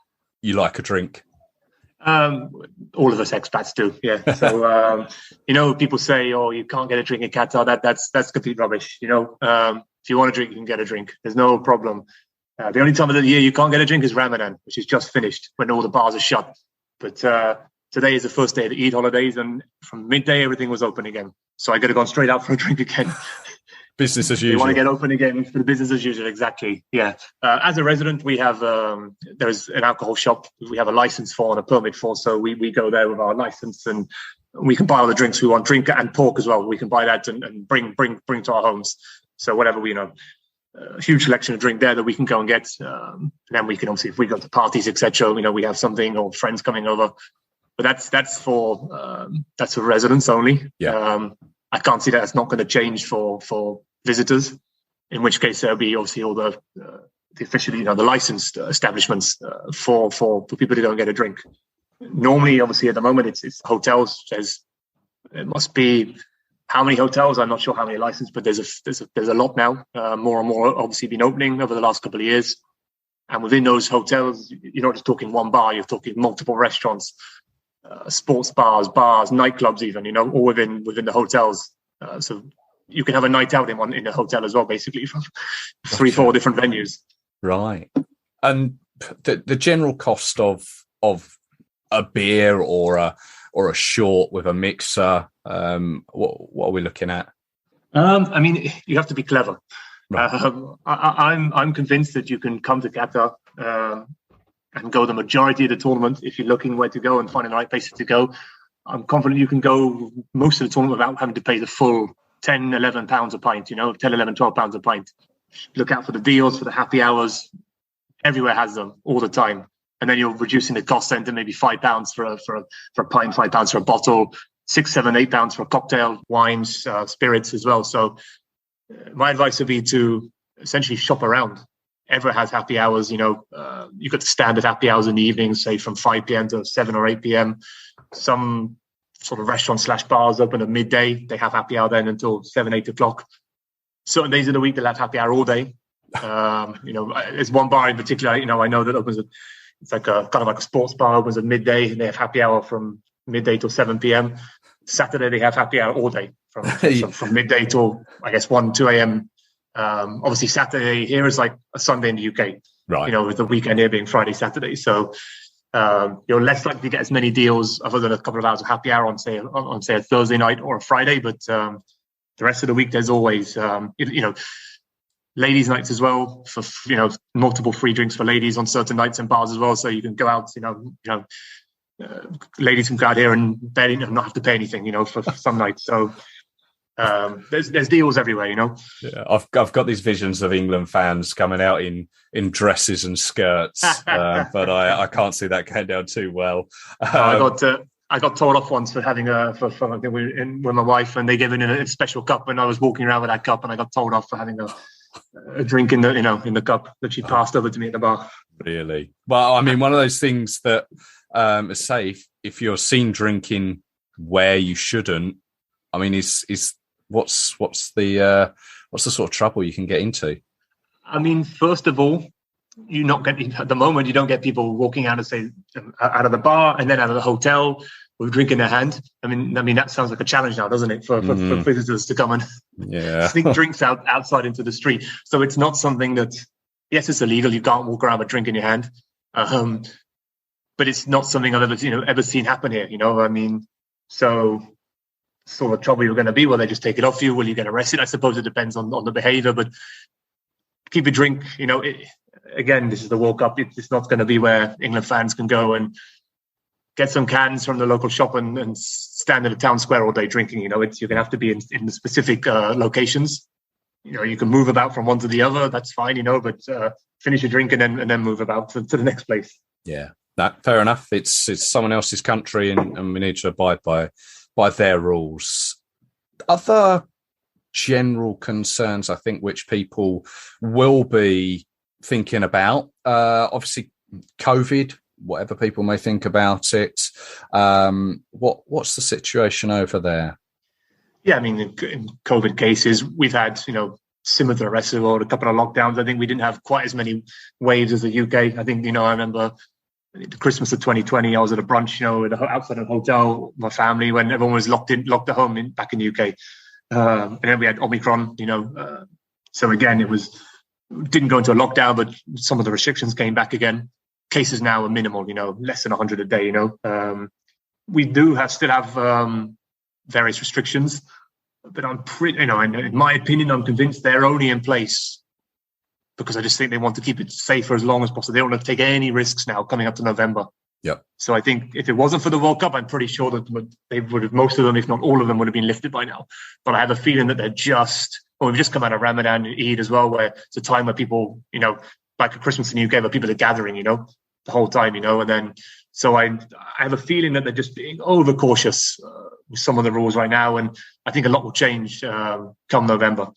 like a drink. All of us expats do, yeah. So people say, "Oh, you can't get a drink in Qatar." That's complete rubbish. If you want a drink, you can get a drink. There's no problem. The only time of the year you can't get a drink is Ramadan, which is just finished when all the bars are shut. But today is the first day of the Eid holidays, and from midday everything was open again. So I could have gone straight out for a drink again. Business as usual. You want to get open again for the business as usual, exactly. Yeah. As a resident, we have there's an alcohol shop we have a license for and a permit for, so we go there with our license and we can buy all the drinks we want, drink and pork as well. We can buy that and bring to our homes. So whatever a huge selection of drink there that we can go and get. Then we can obviously, if we go to parties, etc., we have something or friends coming over. But that's for residents only. Yeah. I can't see that it's not going to change for visitors, in which case there'll be obviously all the officially, the licensed establishments for people to go and get a drink. Normally, obviously, at the moment, it's hotels. It must be how many hotels? I'm not sure how many licensed, but there's a lot now. More and more, obviously, been opening over the last couple of years. And within those hotels, you're not just talking one bar; you're talking multiple restaurants, sports bars, nightclubs, even all within the hotels. So you can have a night out in a hotel as well, basically, from 3-4 different venues. Right. And the general cost of a beer or a short with a mixer, what are we looking at? I mean, you have to be clever. Right. I'm convinced that you can come to Qatar and go the majority of the tournament if you're looking where to go and finding the right places to go. I'm confident you can go most of the tournament without having to pay the full 10, 11 pounds a pint, 10, 11, 12 pounds a pint. Look out for the deals, for the happy hours. Everywhere has them all the time. And then you're reducing the cost then to maybe £5 for a pint, £5 for a bottle, 6, 7, £8 for a cocktail, wines, spirits as well. So my advice would be to essentially shop around. Everyone has happy hours, you've got the standard happy hours in the evening, say from 5 p.m. to 7 or 8 p.m. Some sort of restaurant/bars open at midday. They have happy hour then until 7, 8 o'clock. Certain days of the week, they'll have happy hour all day. There's one bar in particular, I know that opens it's like kind of like a sports bar, opens at midday, and they have happy hour from midday till 7 p.m. Saturday, they have happy hour all day from midday till, I guess, 1, 2 a.m. Obviously, Saturday here is like a Sunday in the UK, right? With the weekend here being Friday, Saturday. So you're less likely to get as many deals other than a couple of hours of happy hour on say a Thursday night or a Friday. But the rest of the week, there's always, ladies' nights as well for, multiple free drinks for ladies on certain nights and bars as well. So you can go out, ladies can go out here and not have to pay anything, for some nights. So there's deals everywhere, Yeah, I've got these visions of England fans coming out in dresses and skirts, but I can't see that going down too well. I got told off once for having I think we were in with my wife, and they gave me a special cup, and I was walking around with that cup, and I got told off for having a drink in the cup that she passed over to me at the bar. Really? Well, I mean, one of those things that is safe if you're seen drinking where you shouldn't. I mean, what's the sort of trouble you can get into? I mean, first of all, you not get, at the moment, you don't get people walking out out of the bar and then out of the hotel with a drink in their hand. I mean, that sounds like a challenge now, doesn't it, for visitors to come and sneak drinks outside into the street. So it's not something that, yes, it's illegal. You can't walk around with a drink in your hand. But it's not something I've ever seen happen here. So sort of trouble you're going to be. Will they just take it off you? Will you get arrested? I suppose it depends on the behaviour, but keep a drink. Again, this is the World Cup. It's not going to be where England fans can go and get some cans from the local shop and stand in the town square all day drinking. You're going to have to be in the specific locations. You can move about from one to the other. That's fine, but finish your drink and then move about to the next place. Yeah, fair enough. It's someone else's country, and we need to abide by their rules. Other general concerns, I think, which people will be thinking about, obviously COVID, whatever people may think about it. What's the situation over there? Yeah, in COVID cases, we've had, similar to the rest of the world, a couple of lockdowns. I think we didn't have quite as many waves as the UK. I think, I remember the Christmas of 2020, I was at a brunch, outside a hotel, my family, when everyone was locked at home back in the UK. And then we had Omicron, so again, didn't go into a lockdown, but some of the restrictions came back again. Cases now are minimal, less than 100 a day, We still have various restrictions, but I'm pretty, in my opinion, I'm convinced they're only in place because I just think they want to keep it safe for as long as possible. They don't want to take any risks now coming up to November. Yeah. So I think if it wasn't for the World Cup, I'm pretty sure that they would have, most of them, if not all of them, would have been lifted by now. But I have a feeling that we've just come out of Ramadan and Eid as well, where it's a time where people, like at Christmas in the UK, where people are gathering, the whole time, and then, so I have a feeling that they're just being overcautious with some of the rules right now. And I think a lot will change come November.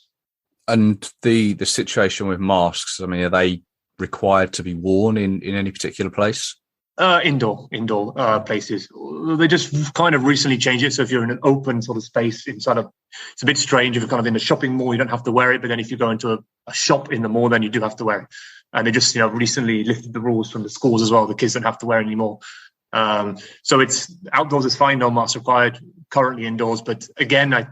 And the situation with masks, are they required to be worn in any particular place? Indoor places. They just kind of recently changed it. So if you're in an open sort of space it's a bit strange. If you're kind of in a shopping mall, you don't have to wear it. But then if you go into a shop in the mall, then you do have to wear it. And they just, recently lifted the rules from the schools as well. The kids don't have to wear it anymore. So it's outdoors is fine. No masks required. Currently indoors. But again, I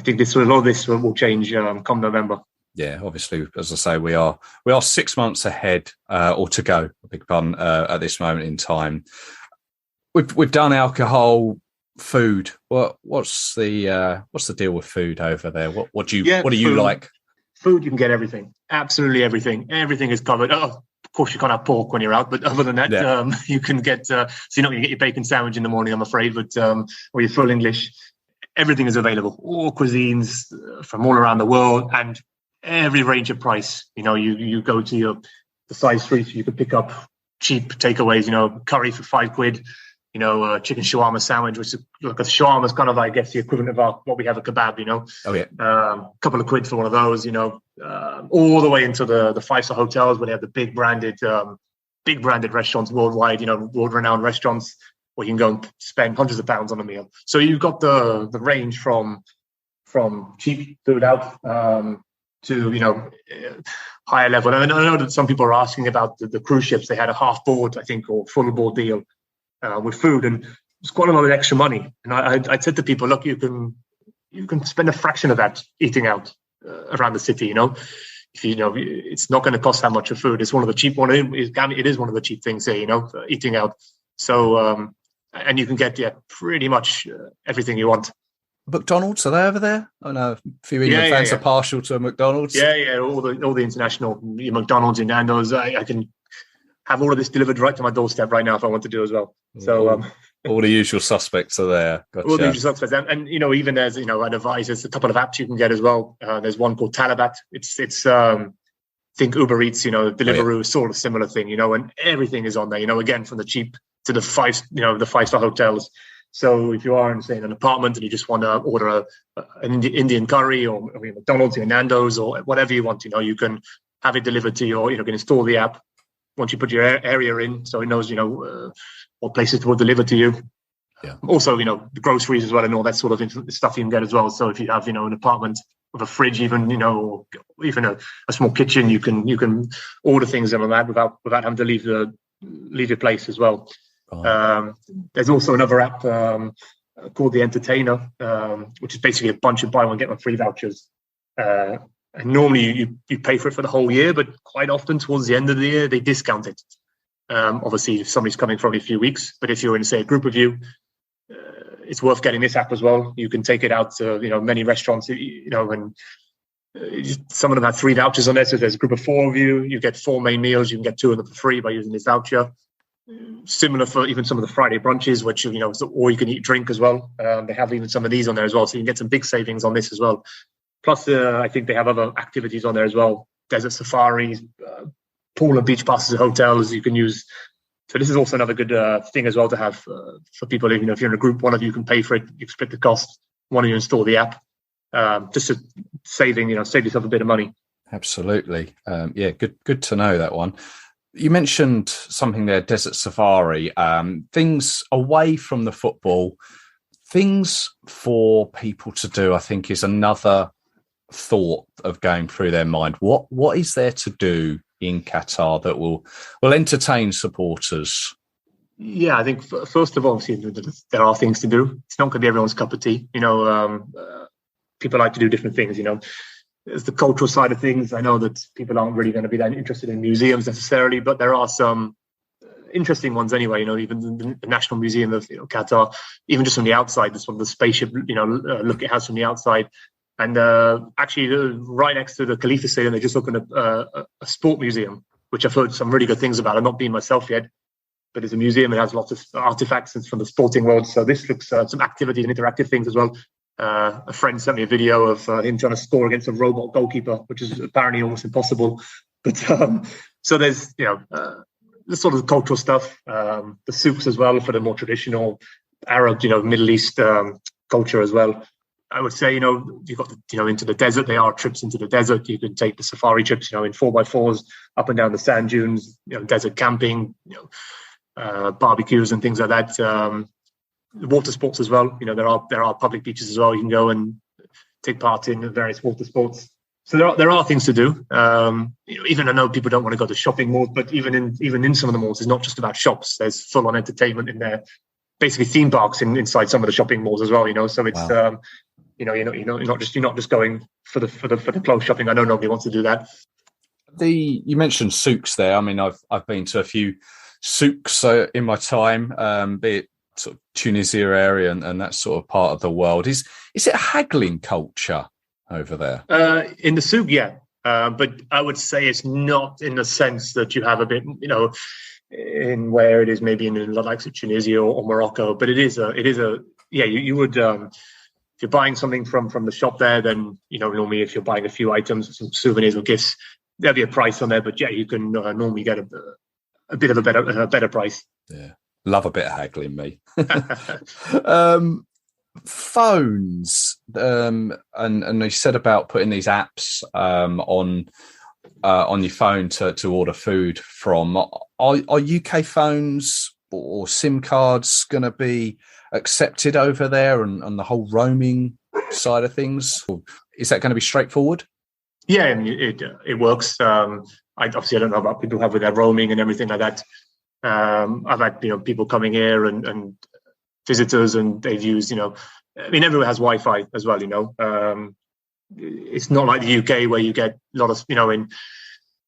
think a lot of this will change come November. Yeah, obviously, as I say, we are 6 months ahead, or to go, I beg your pardon, at this moment in time. We've done alcohol, food. What's the deal with food over there? What do you like? Food, you can get everything, absolutely everything. Everything is covered. Oh, of course, you can't have pork when you're out, but other than that, you can get. So you're not going to get your bacon sandwich in the morning, I'm afraid, but or your full English. Everything is available. All cuisines from all around the world and every range of price. You go to the side streets, you can pick up cheap takeaways. Curry for £5. Chicken shawarma sandwich, which is like a shawarma is kind of, I guess, the equivalent of what we have a kebab. Oh yeah. A couple of quid for one of those. All the way into the 5-star hotels where they have the big branded restaurants worldwide. World-renowned restaurants where you can go and spend hundreds of pounds on a meal. So you've got the range from cheap food out to higher level. And I know that some people are asking about the cruise ships. They had a half board, I think, or full board deal with food, and it's quite a lot of extra money. And I said to people, look, you can spend a fraction of that eating out around the city. If it's not going to cost that much of food. It's one of the cheap one. It is one of the cheap things here. Eating out. So and you can get pretty much everything you want. McDonald's, are they over there? I know a few England fans are partial to a McDonald's. Yeah. All the international McDonald's and Nando's. I can have all of this delivered right to my doorstep right now if I want to do as well. So all the usual suspects are there. Gotcha. All the usual suspects, and even there's I'd advise there's a couple of apps you can get as well. There's one called Talabat. It's think Uber Eats. Deliveroo is sort of similar thing. And everything is on there. Again, from the cheap to the 5-star hotels. So if you are in, say, an apartment and you just want to order an Indian curry or McDonald's or Nando's or whatever you want, you can have it delivered to you can install the app once you put your area in, so it knows, what places to deliver to you. Yeah. Also, the groceries as well and all that sort of stuff you can get as well. So if you have, an apartment a fridge, even or even a small kitchen. You can order things on that without having to leave your place as well. Oh. There's also another app called The Entertainer, which is basically a bunch of buy one get one free vouchers. And normally you pay for it for the whole year, but quite often towards the end of the year they discount it. Obviously, if somebody's coming for only a few weeks, but if you're in, say, a group of you, it's worth getting this app as well. You can take it out to many restaurants, and some of them have 3 vouchers on there. So if there's a group of 4 of you, you get 4 main meals. You can get 2 of them for free by using this voucher. Similar for even some of the Friday brunches, which or you can eat drink as well. They have even some of these on there as well, so you can get some big savings on this as well. Plus, I think they have other activities on there as well. Desert safaris, pool and beach passes at hotels you can use. So this is also another good thing as well to have for people. If you're in a group, one of you can pay for it. You split the cost. One of you install the app. Just to save yourself a bit of money. Absolutely. Good to know that one. You mentioned something there, desert safari. Things away from the football, things for people to do, I think, is another thought of going through their mind. What is there to do in Qatar that will entertain supporters? Yeah, I think first of all, obviously, there are things to do. It's not going to be everyone's cup of tea. People like to do different things. There's the cultural side of things. I know that people aren't really going to be that interested in museums necessarily, but there are some interesting ones anyway. Even the National Museum of Qatar, even just from the outside, this one, the spaceship, look it has from the outside. And actually, right next to the Khalifa Stadium, they're just looking at a sport museum, which I've heard some really good things about. I've not been myself yet, but it's a museum that has lots of artifacts from the sporting world. So this looks some activity and interactive things as well. A friend sent me a video of him trying to score against a robot goalkeeper, which is apparently almost impossible. But so there's the sort of cultural stuff, the souks as well for the more traditional Arab, Middle East culture as well. I would say, you've got into the desert. There are trips into the desert. You can take the safari trips, in 4x4s up and down the sand dunes, desert camping, barbecues and things like that. Water sports as well. There are public beaches as well. You can go and take part in various water sports. So there are things to do. Even I know people don't want to go to shopping malls, but even in some of the malls, it's not just about shops. There's full on entertainment in there. Basically, theme parks inside some of the shopping malls as well. So it's wow. You're not just going for the clothes shopping. I know nobody wants to do that. You mentioned souks there. I mean, I've been to a few souks in my time, be it sort of Tunisia area and that sort of part of the world. Is it a haggling culture over there? In the souk, yeah. But I would say it's not in the sense that you have a bit, in where it is maybe in the likes of Tunisia or Morocco. But it is you would, if you're buying something from the shop there, then, normally if you're buying a few items, some souvenirs or gifts, there'll be a price on there. But yeah, you can normally get a bit of a better price. Yeah. Love a bit of haggling, me. Phones, and you said about putting these apps on your phone to order food from. Are UK phones or SIM cards going to be accepted over there, and the whole roaming side of things? Is that going to be straightforward? Yeah, I mean, it works. I don't know about people who have with their roaming and everything like that. I've had people coming here and visitors, and they've used everywhere has Wi-Fi as well. It's not like the UK where you get a lot of in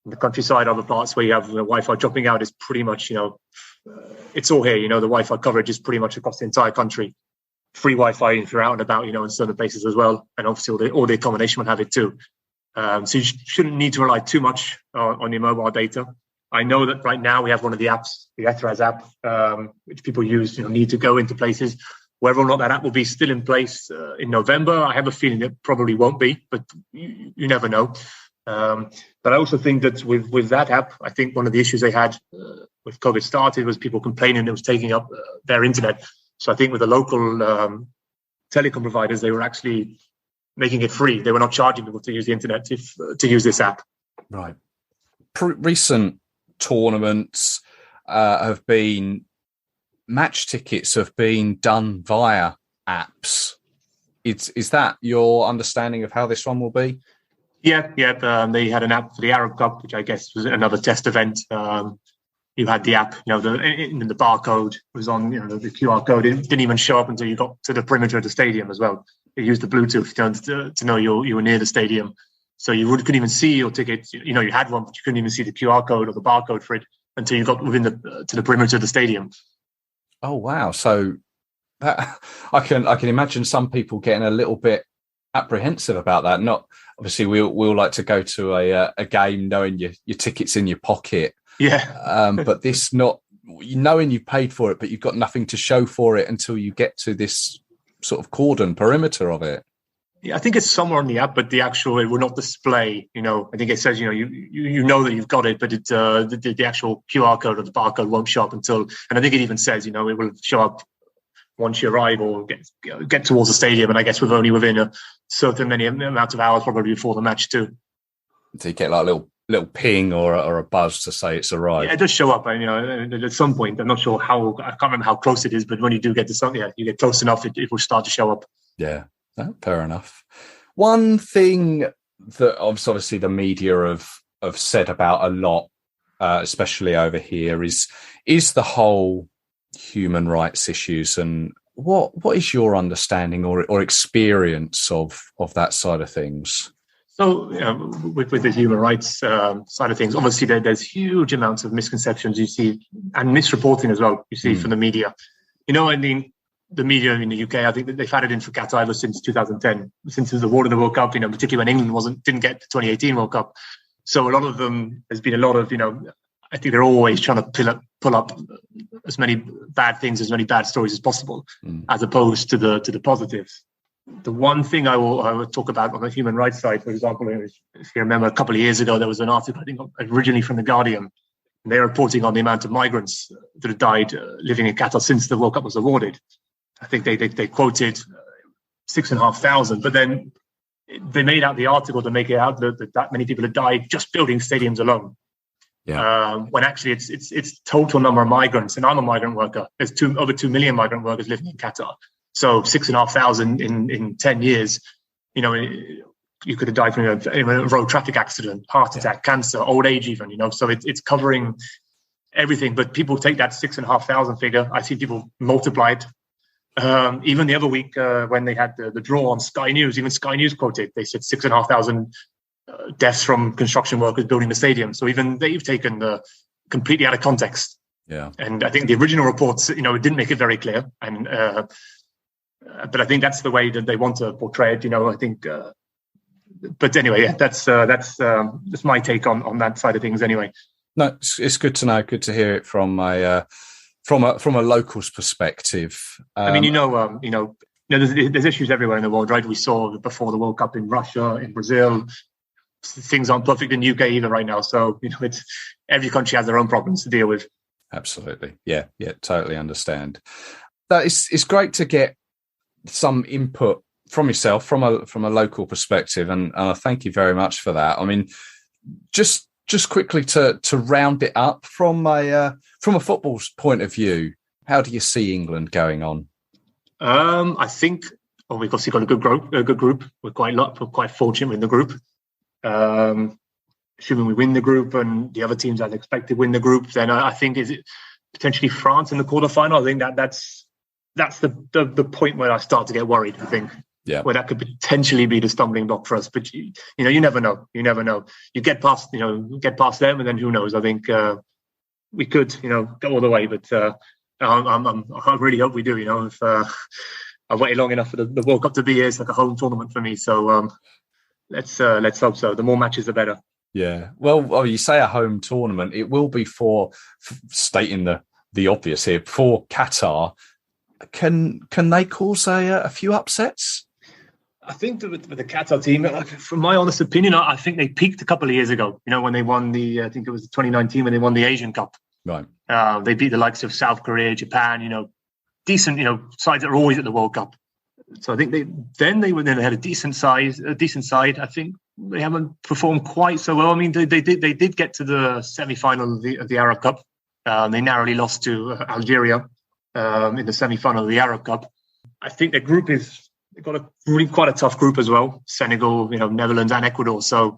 the countryside, other parts where you have Wi-Fi dropping out is pretty much it's all here. The Wi-Fi coverage is pretty much across the entire country. Free Wi-Fi if you're out and about, in certain places as well, and obviously all the accommodation will have it too. So you shouldn't need to rely too much on your mobile data. I know that right now we have one of the apps, the Ethraz app, which people use, need to go into places. Whether or not that app will be still in place in November, I have a feeling it probably won't be, but you never know. But I also think that with that app, I think one of the issues they had with COVID started was people complaining it was taking up their internet. So I think with the local telecom providers, they were actually making it free. They were not charging people to use the internet to use this app. Right. Recent tournaments have been match tickets have been done via apps. Is that your understanding of how this one will be? Yeah. They had an app for the Arab Cup, which I guess was another test event. You had the app, the barcode was on, the QR code. It didn't even show up until you got to the perimeter of the stadium as well. You used the Bluetooth to know you were near the stadium. So you couldn't even see your ticket. You had one, but you couldn't even see the QR code or the barcode for it until you got to the perimeter of the stadium. Oh, wow. So that, I can imagine some people getting a little bit apprehensive about that. Not obviously we'll like to go to a game knowing your ticket's in your pocket. Yeah. But this not knowing you've paid for it, but you've got nothing to show for it until you get to this sort of cordon perimeter of it. Yeah, I think it's somewhere on the app, but it will not display. I think it says you know that you've got it, but the actual QR code or the barcode won't show up until. And I think it even says it will show up once you arrive or get towards the stadium. And I guess we're only within a certain many amount of hours probably before the match too. So you get like a little ping or a buzz to say it's arrived. Yeah, it does show up. At some point, I'm not sure how. I can't remember how close it is, but when you do get to something, you get close enough, it will start to show up. Yeah. No, fair enough. One thing that obviously the media have said about a lot, especially over here, is the whole human rights issues. And what is your understanding or experience of that side of things? So with the human rights side of things, obviously there's huge amounts of misconceptions you see and misreporting as well you see from the media. The media in the UK, I think that they've had it in for Qatar ever since 2010, since there was awarded the World Cup, particularly when England didn't get the 2018 World Cup. So a lot of them, there's been a lot of, I think they're always trying to pull up as many bad things, as many bad stories as possible, as opposed to the positives. The one thing I will talk about on the human rights side, for example, if you remember a couple of years ago, there was an article, I think originally from The Guardian, and they're reporting on the amount of migrants that have died living in Qatar since the World Cup was awarded. I think they quoted 6,500, but then they made out the article to make it out that many people had died just building stadiums alone. Yeah. When actually it's total number of migrants, and I'm a migrant worker. There's over 2 million migrant workers living in Qatar. So 6,500 in 10 years, you could have died from a road traffic accident, heart attack, cancer, old age even. So it's covering everything. But people take that 6,500 figure. I see people multiply it. Even the other week when they had the draw on Sky News, even Sky News quoted, they said 6,500 deaths from construction workers building the stadium. So even they've taken the completely out of context. Yeah. And I think the original reports, it didn't make it very clear. And but I think that's the way that they want to portray it. I think. But anyway, that's my take on that side of things. Anyway. No, it's good to know. Good to hear it from a local's perspective. There's issues everywhere in the world, right? We saw before the World Cup in Russia, in Brazil. Things aren't perfect in the UK either right now. So, it's every country has their own problems to deal with. Absolutely. Yeah, totally understand. It's great to get some input from yourself, from a local perspective. And I thank you very much for that. I mean, just quickly to round it up from a football's point of view, how do you see England going on? I think we've obviously got a good group. We're quite fortunate in the group. Assuming we win the group and the other teams as expected win the group, then I think is it potentially France in the quarterfinal. I think that's the point where I start to get worried. I think. Yeah. Where that could potentially be the stumbling block for us, but you never know. You never know. You get past them, and then who knows? I think we could, go all the way, but I really hope we do. If I've waited long enough for the World Cup to be here, it's like a home tournament for me. So let's hope so. The more matches, the better. Yeah. Well, you say a home tournament, it will be for stating the obvious here for Qatar. Can they cause a few upsets? I think with the Qatar team, from my honest opinion, I think they peaked a couple of years ago. When they won I think it was 2019 when they won the Asian Cup. Right. They beat the likes of South Korea, Japan. Decent. Sides that are always at the World Cup. So I think they had a decent side. I think they haven't performed quite so well. I mean, they did get to the semi-final of the Arab Cup. They narrowly lost to Algeria in the semi-final of the Arab Cup. I think their group is they've got a really quite a tough group as well. Senegal, Netherlands and Ecuador. So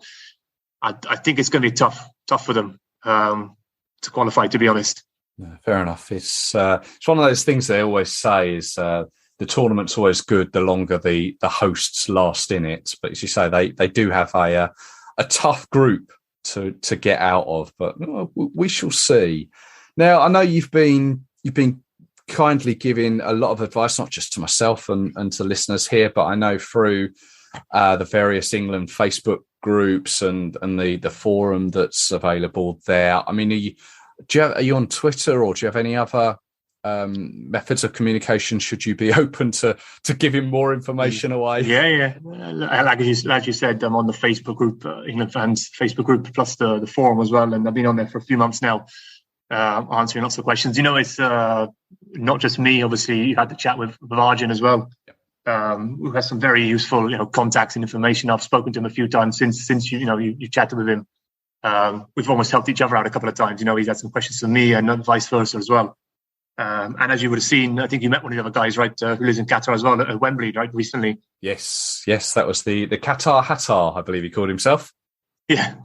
I think it's going to be tough for them to qualify, to be honest. Yeah, fair enough. It's one of those things they always say is the tournament's always good the longer the hosts last in it. But as you say, they do have a tough group to get out of. But we shall see. Now, I know you've been kindly giving a lot of advice, not just to myself and to listeners here, but I know through the various England Facebook groups and the forum that's available there. I mean, are you on Twitter, or do you have any other methods of communication should you be open to giving more information away? Yeah. Like you said, I'm on the Facebook group, England fans Facebook group, plus the forum as well, and I've been on there for a few months now, answering lots of questions. It's not just me. Obviously, you had the chat with Arjun as well, who has some very useful contacts and information. I've spoken to him a few times since you chatted with him. We've almost helped each other out a couple of times. He's had some questions for me and vice versa as well. And as you would have seen, I think you met one of the other guys, right, who lives in Qatar as well, at Wembley, right, recently. Yes, that was the Qatar Hattar, I believe he called himself. Yeah.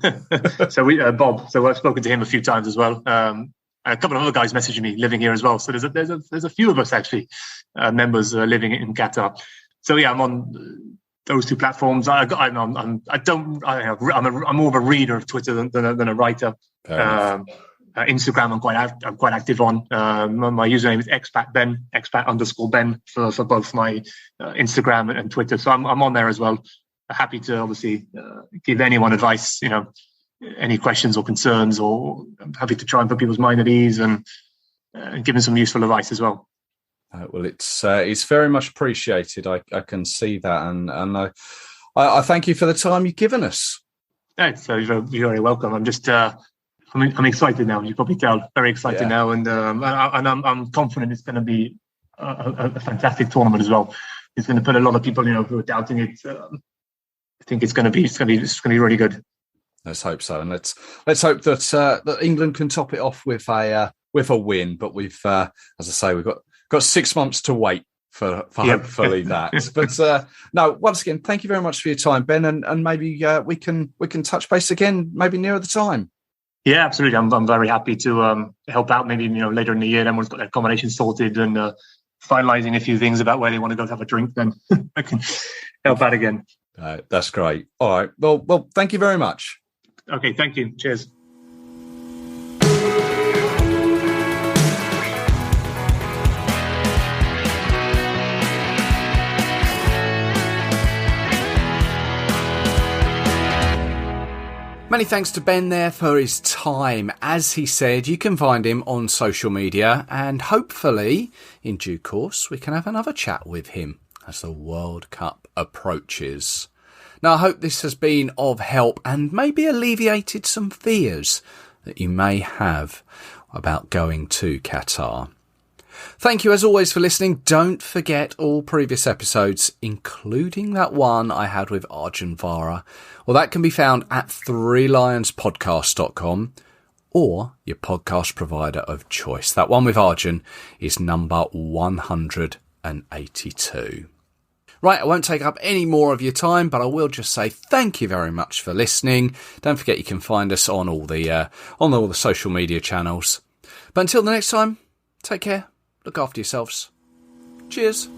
So Bob. So I've spoken to him a few times as well. And a couple of other guys messaging me living here as well. So there's a few of us actually, members living in Qatar. So yeah, I'm on those two platforms. I'm more of a reader of Twitter than a writer. Instagram, I'm quite active on. My username is expat_Ben for both my Instagram and Twitter. So I'm on there as well. Happy to obviously give anyone advice, any questions or concerns, or I'm happy to try and put people's mind at ease and give them some useful advice as well. Well, it's very much appreciated. I can see that, and I thank you for the time you've given us. Yeah, so you're very welcome. I'm just I'm excited now. You probably tell, very excited now, and I'm confident it's going to be a fantastic tournament as well. It's going to put a lot of people, who are doubting it. I think it's going to be really good. Let's hope so, and let's hope that England can top it off with a win. But we've, as I say, we've got 6 months to wait for hopefully that. But no, once again, thank you very much for your time, Ben, and maybe we can touch base again, maybe nearer the time. Yeah, absolutely. I'm very happy to help out. Maybe later in the year, everyone's got their accommodation sorted and finalising a few things about where they want to go have a drink. Then I can help out again. That's great. All right. Well, thank you very much. Okay, thank you. Cheers. Many thanks to Ben there for his time. As he said, you can find him on social media, and hopefully, in due course, we can have another chat with him as the World Cup approaches. Now, I hope this has been of help and maybe alleviated some fears that you may have about going to Qatar. Thank you as always for listening. Don't forget all previous episodes, including that one I had with Arjun Vara. Well, that can be found at threelionspodcast.com or your podcast provider of choice. That one with Arjun is number 182. Right, I won't take up any more of your time, but I will just say thank you very much for listening. Don't forget you can find us on all the social media channels. But until the next time, take care. Look after yourselves. Cheers.